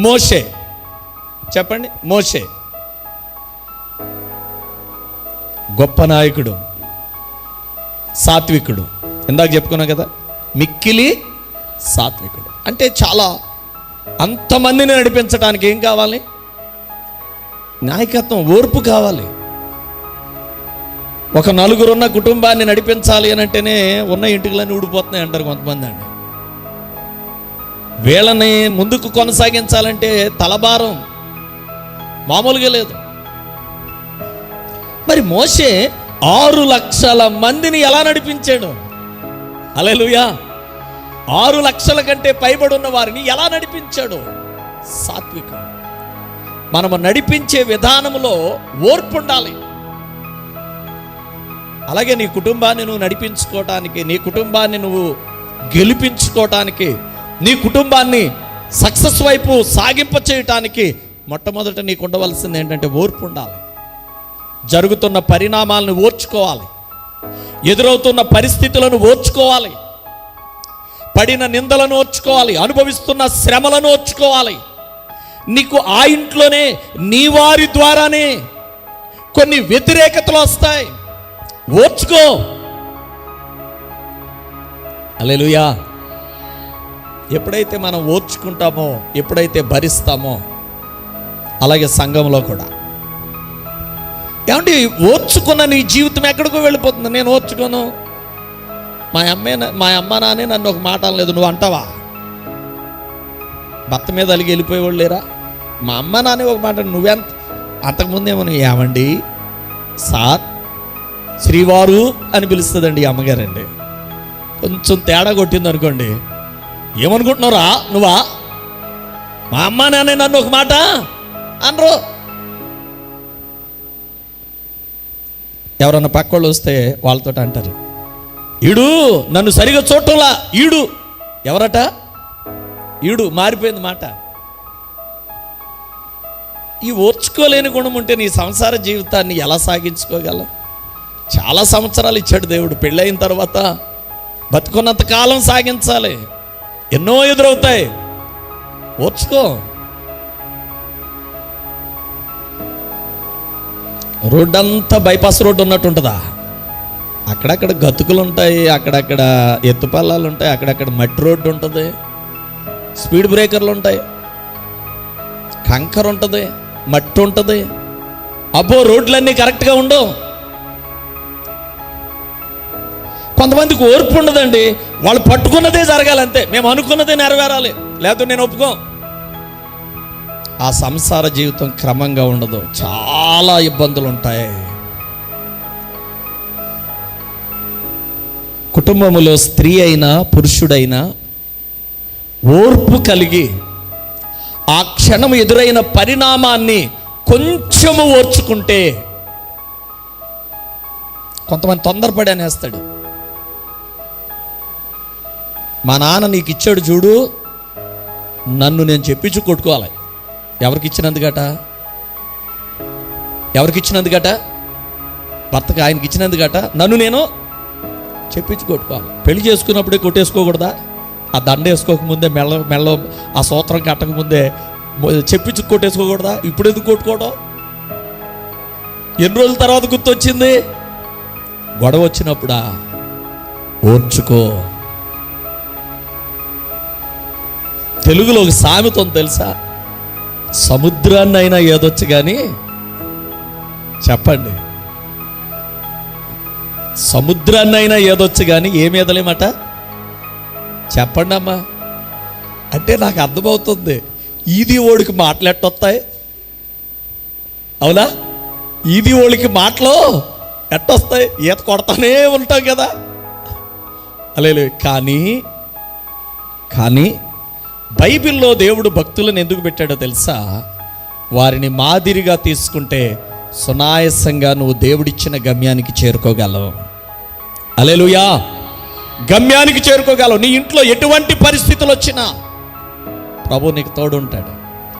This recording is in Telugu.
మోషే. చెప్పండి, మోషే గొప్ప నాయకుడు, సాత్వికుడు. ఇందాక చెప్పుకున్నా కదా, మిక్కిలి సాత్వికుడు. అంటే చాలా అంతమందిని నడిపించడానికి ఏం కావాలి? నాయకత్వం, ఓర్పు కావాలి. ఒక నలుగురున్న కుటుంబాన్ని నడిపించాలి అని అంటేనే ఉన్న ఇంటికలన్నీ ఊడిపోతున్నాయి అంటారు కొంతమంది అండి. వీళ్ళని ముందుకు కొనసాగించాలంటే తలభారం మామూలుగా లేదు. మరి మోషే 6 లక్షల మందిని ఎలా నడిపించాడు? హల్లెలూయా. 6 లక్షల కంటే పైబడి ఉన్న వారిని ఎలా నడిపించాడు? సాత్వికం. మనము నడిపించే విధానంలో ఓర్పు ఉండాలి. అలాగే నీ కుటుంబాన్ని నువ్వు నడిపించుకోవటానికి, నీ కుటుంబాన్ని నువ్వు గెలిపించుకోవటానికి, నీ కుటుంబాన్ని సక్సెస్ వైపు సాగింప చేయటానికి మొట్టమొదట నీకు ఉండవలసింది ఏంటంటే ఓర్పు ఉండాలి. జరుగుతున్న పరిణామాలను ఓర్చుకోవాలి, ఎదురవుతున్న పరిస్థితులను ఓర్చుకోవాలి, పడిన నిందలను ఓర్చుకోవాలి, అనుభవిస్తున్న శ్రమలను ఓర్చుకోవాలి. నీకు ఆ ఇంట్లోనే నీ వారి ద్వారానే కొన్ని వ్యతిరేకతలు వస్తాయి, ఓర్చుకో. హల్లెలూయా. ఎప్పుడైతే మనం ఓర్చుకుంటామో, ఎప్పుడైతే భరిస్తామో, అలాగే సంఘంలో కూడా. ఏమంటే ఓర్చుకున్న నీ జీవితం ఎక్కడికో వెళ్ళిపోతుంది. నేను ఓర్చుకోను, మా అమ్మ నాన్నే నన్ను ఒక మాట అనలేదు, నువ్వు అంటావా? భర్త మీద అలిగి వెళ్ళిపోయేవాళ్ళు లేరా? మా అమ్మ నాన్నే ఒక మాట, నువ్వెంత అంతకుముందేమో ఏమండి సార్ శ్రీవారు అని పిలుస్తుందండి అమ్మగారండి. కొంచెం తేడా కొట్టింది అనుకోండి, ఏమనుకుంటున్నారా నువ్వా? మా అమ్మ నాన్నే నన్ను ఒక మాట అనరు. ఎవరన్నా పక్కోళ్ళు వస్తే వాళ్ళతో అంటారు, ఈడు నన్ను సరిగా చూడటంలా, ఈడు ఎవరట? ఈడు. మారిపోయింది మాట. ఈ ఓర్చుకోలేని గుణం ఉంటే నీ సంసార జీవితాన్ని ఎలా సాగించుకోగలవు? చాలా సంవత్సరాలు ఇచ్చాడు దేవుడు. పెళ్ళైన తర్వాత బతుకున్నంత కాలం సాగించాలి. ఎన్నో ఎదురవుతాయి, ఓర్చుకో. రోడ్డు అంతా బైపాస్ రోడ్డు ఉన్నట్టు ఉంటుందా? అక్కడక్కడ గతుకులు ఉంటాయి, అక్కడక్కడ ఎత్తుపల్లాలు ఉంటాయి, అక్కడక్కడ మట్టి రోడ్డు ఉంటుంది, స్పీడ్ బ్రేకర్లు ఉంటాయి, కంకర ఉంటుంది, మట్టి ఉంటుంది. అబ్బో, రోడ్లన్నీ కరెక్ట్గా ఉండవు. కొంతమందికి ఓర్పు ఉండదండి. వాళ్ళు పట్టుకున్నదే జరగాలంతే, మేము అనుకున్నదే నెరవేరాలి, లేకపోతే నేను ఒప్పుకో. ఆ సంసార జీవితం క్రమంగా ఉండదు, చాలా ఇబ్బందులు ఉంటాయి. కుటుంబంలో స్త్రీ అయినా పురుషుడైనా ఓర్పు కలిగి ఆ క్షణం ఎదురైన పరిణామాన్ని కొంచెము ఓర్చుకుంటే, కొంతమంది తొందరపడి అనేస్తాడు, మా నాన్న నీకు ఇచ్చాడు చూడు, నన్ను నేను చెప్పించు కొట్టుకోవాలి. ఎవరికి ఇచ్చినందుకట? భర్తకు ఆయనకి ఇచ్చినందుకట నన్ను నేను చెప్పించు కొట్టుకోవాలి. పెళ్లి చేసుకున్నప్పుడే కొట్టేసుకోకూడదా? ఆ దండ వేసుకోకముందే, మెల్ల ఆ సూత్రం కట్టకముందే చెప్పించు కొట్టేసుకోకూడదా? ఇప్పుడు ఎందుకు కొట్టుకోవడం? ఎన్ని రోజుల తర్వాత గుర్తొచ్చింది? గొడవ వచ్చినప్పుడా? ఓర్చుకో. తెలుగులో ఒక సామెత ఉంది తెలుసా? సముద్రాన్ని అయినా ఏదొచ్చు కానీ, చెప్పండి, సముద్రాన్ని అయినా ఏదొచ్చు కానీ ఏమి ఎదలేమట? చెప్పండి అమ్మా. అంటే నాకు అర్థమవుతుంది, ఈది ఓడికి మాటలు ఎట్టొస్తాయి? అవునా? ఈది ఓడికి మాటలు ఎట్టొస్తాయి? ఈత కొడతానే ఉంటాం కదా. అలే కానీ బైబిల్లో దేవుడు భక్తులను ఎందుకు పెట్టాడో తెలుసా? వారిని మాదిరిగా తీసుకుంటే సునాయాసంగా నువ్వు దేవుడిచ్చిన గమ్యానికి చేరుకోగలవు. హల్లెలూయా. గమ్యానికి చేరుకోగలవు. నీ ఇంట్లో ఎటువంటి పరిస్థితులు వచ్చినా ప్రభు నీకు తోడు ఉంటాడు.